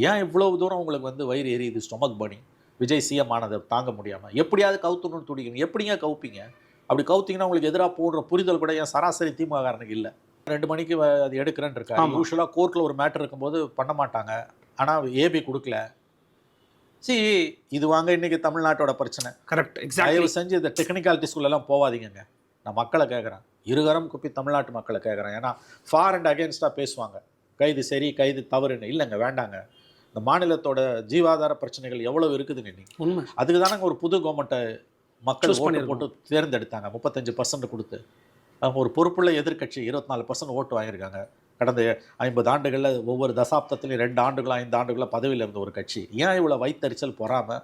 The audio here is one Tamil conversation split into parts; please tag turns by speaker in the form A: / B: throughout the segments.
A: ஏன் இவ்வளவு தூரம் உங்களுக்கு வந்து வயிறு எரியுது, ஸ்டொமக் பர்னிங்? விஜய் சிஎம் ஆனதை தாங்க முடியாம எப்படியாவது கவுத்தணும்னு துடிக்கணும். எப்படிங்க கவுப்பீங்க? அப்படி கவுத்தீங்கன்னா உங்களுக்கு எதிராக போடுற புரிதல் கூட ஏன் சராசரி திமுககாரனுக்கு இல்லை? 2 மணிக்கு அது எடுக்கிறேன்னு இருக்காரு. யூஸ்வலாக கோர்ட்டில் ஒரு மேட்டர் இருக்கும்போது பண்ண மாட்டாங்க. ஆனால் ஏபி கொடுக்கல. சி இது வாங்க இன்னைக்கு தமிழ்நாட்டோட பிரச்சனை.
B: கரெக்ட்,
A: தயவு செஞ்சு இந்த டெக்னிக்காலிட்டிஸ்குள்ளெல்லாம் போகாதீங்க. நான் மக்களை கேட்குறேன், இருகரம் குப்பி தமிழ்நாட்டு மக்களை கேட்குறேன். ஏன்னா ஃபார் அண்ட் அகேன்ஸ்டாக பேசுவாங்க. கைது சரி, கைது தவறுன்னு. இல்லைங்க, வேண்டாங்க. இந்த மாநிலத்தோட ஜீவாதார பிரச்சனைகள் எவ்வளவு இருக்குதுங்க இன்னைக்கு.
B: உண்மை.
A: அதுக்கு தானே ஒரு புது கவர்மெண்ட்டை மக்கள் ஓட்டு போட்டு தேர்ந்தெடுத்தாங்க 35% கொடுத்து. ஒரு பொறுப்புள்ள எதிர்க்கட்சி 24% ஓட்டு வாங்கியிருக்காங்க. கடந்த 50 ஆண்டுகளில் ஒவ்வொரு தசாப்தத்திலையும் 2 ஆண்டுகளோ 5 ஆண்டுகளோ பதவியில் இருந்த ஒரு கட்சி. ஏன் இவ்வளோ வயிற்றறிச்சல் பொறாம?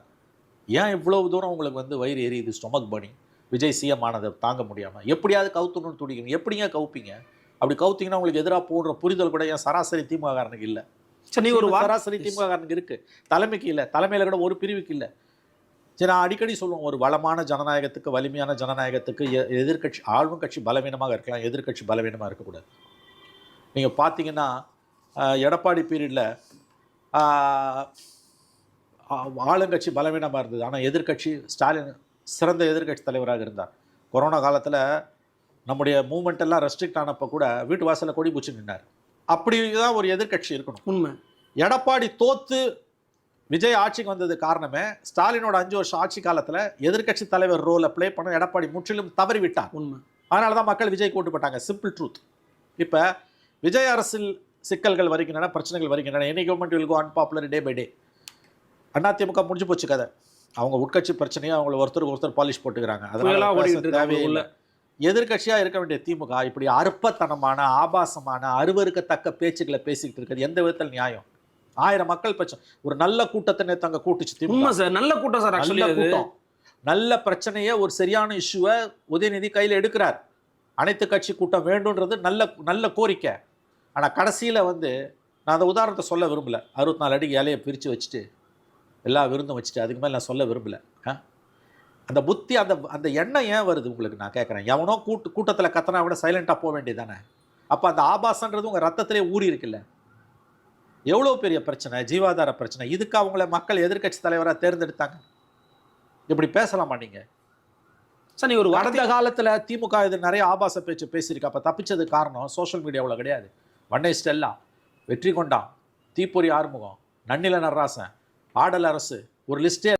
A: ஏன் இவ்வளவு தூரம் உங்களுக்கு வந்து வயிறு எரியுது, ஸ்டொமக் பர்னிங்? விஜய் சிஎம் ஆனதை தாங்க முடியாமல் எப்படியாவது கவுத்தணும்னு துடிக்கணும். எப்படிங்க கவுப்பீங்க? அப்படி கவுத்தீங்கன்னா உங்களுக்கு எதிராக போடுற புரிதல் கூட ஏன் சராசரி திமுககாரனுக்கு இல்லை? சரி, ஒரு சராசரி திமுககாரனுக்கு இருக்கு, தலைமைக்கு இல்லை. தலைமையில் கூட ஒரு பிரிவுக்கு இல்லை. சரி, நான் அடிக்கடி சொல்லுவேன், ஒரு வளமான ஜனநாயகத்துக்கு, வலிமையான ஜனநாயகத்துக்கு எதிர்கட்சி, ஆளும் கட்சி பலவீனமாக இருக்கலாம், எதிர்கட்சி பலவீனமாக இருக்கக்கூடாது. நீங்கள் பார்த்தீங்கன்னா எடப்பாடி பீரியடில் ஆளுங்கட்சி பலவீனமாக இருந்தது. ஆனால் எதிர்கட்சி ஸ்டாலின் சிறந்த எதிர்கட்சி தலைவராக இருந்தார். கொரோனா காலத்தில் நம்முடைய மூவ்மெண்ட் எல்லாம் ரெஸ்ட்ரிக்ட் ஆனப்போ கூட வீட்டு வாசலில் கொடி பூச்சி நின்னார். அப்படி தான் ஒரு எதிர்கட்சி இருக்கணும்.
B: உண்மை. எடப்பாடி
A: தோத்து விஜய் ஆட்சிக்கு வந்தது காரணமே ஸ்டாலினோட 5 வருஷம் ஆட்சி காலத்தில் எதிர்கட்சி தலைவர் ரோலை ப்ளே பண்ண எடப்பாடி முற்றிலும் தவறி விட்டார்.
B: உண்மை.
A: அதனால தான் மக்கள் விஜய் கூட்டு போட்டாங்க. Simple truth. இப்போ விஜய் அரசில் சிக்கல்கள் வருகின்றன, பிரச்சனைகள் வருகின்றன. Any government will go unpopular day by day. AIADMK முடிஞ்சு போச்சு கதை. அவங்க உட்கட்சி பிரச்சனையை அவங்கள ஒருத்தர் பாலிஷ் போட்டுக்கிறாங்க. அதெல்லாம் தேவையில்லை. எதிர்கட்சியாக இருக்க வேண்டிய திமுக இப்படி அற்பத்தனமான, ஆபாசமான, அருவருக்கத்தக்க பேச்சுக்களை பேசிக்கிட்டு இருக்கிறது எந்த விதத்தில் நியாயம்? 1000 மக்கள் பிரச்சனை, ஒரு நல்ல கூட்டத்தை நேற்று அங்கே கூட்டுச்சு திமுக.
B: நல்ல கூட்டம் சார்.
A: நல்ல கூட்டம், நல்ல பிரச்சனையை, ஒரு சரியான இஷ்யூவை உதயநிதி கையில் எடுக்கிறார். அனைத்து கட்சி கூட்டம் வேண்டும்ன்றது நல்ல கோரிக்கை. ஆனால் கடைசியில் வந்து நான் அந்த உதாரணத்தை சொல்ல விரும்பலை. 64 அடி இலையை பிரித்து வச்சுட்டு எல்லா விருந்தும் வச்சுட்டு அதுக்கு மேலே நான் சொல்ல விரும்பலை. அந்த புத்தி, அந்த எண்ணம் ஏன் வருது உங்களுக்கு நான் கேட்குறேன். எவனோ கூட்டத்தில் கத்தனா கூட சைலண்ட்டாக போக வேண்டியது தானே. அப்போ அந்த ஆபாசன்றது உங்கள் ரத்தத்திலே ஊறி இருக்குல்ல. எவ்வளோ பெரிய பிரச்சனை, ஜீவாதார பிரச்சனை. இதுக்கு அவங்கள மக்கள் எதிர்கட்சி தலைவராக தேர்ந்தெடுத்தாங்க. இப்படி பேசலாமா நீங்கள்?
B: சார், நீ ஒரு
A: கடந்த காலத்தில் திமுக இது நிறைய ஆபாச பேச்சு பேசியிருக்கு. அப்போ தப்பிச்சது காரணம் சோஷியல் மீடியாவில் கிடையாது. வண்ணை ஸ்டெல்லா, வெற்றி கொண்டான், தீப்பொறி ஆறுமுகம், நன்னில நடராசன், ஆடல் அரசு, ஒரு லிஸ்டே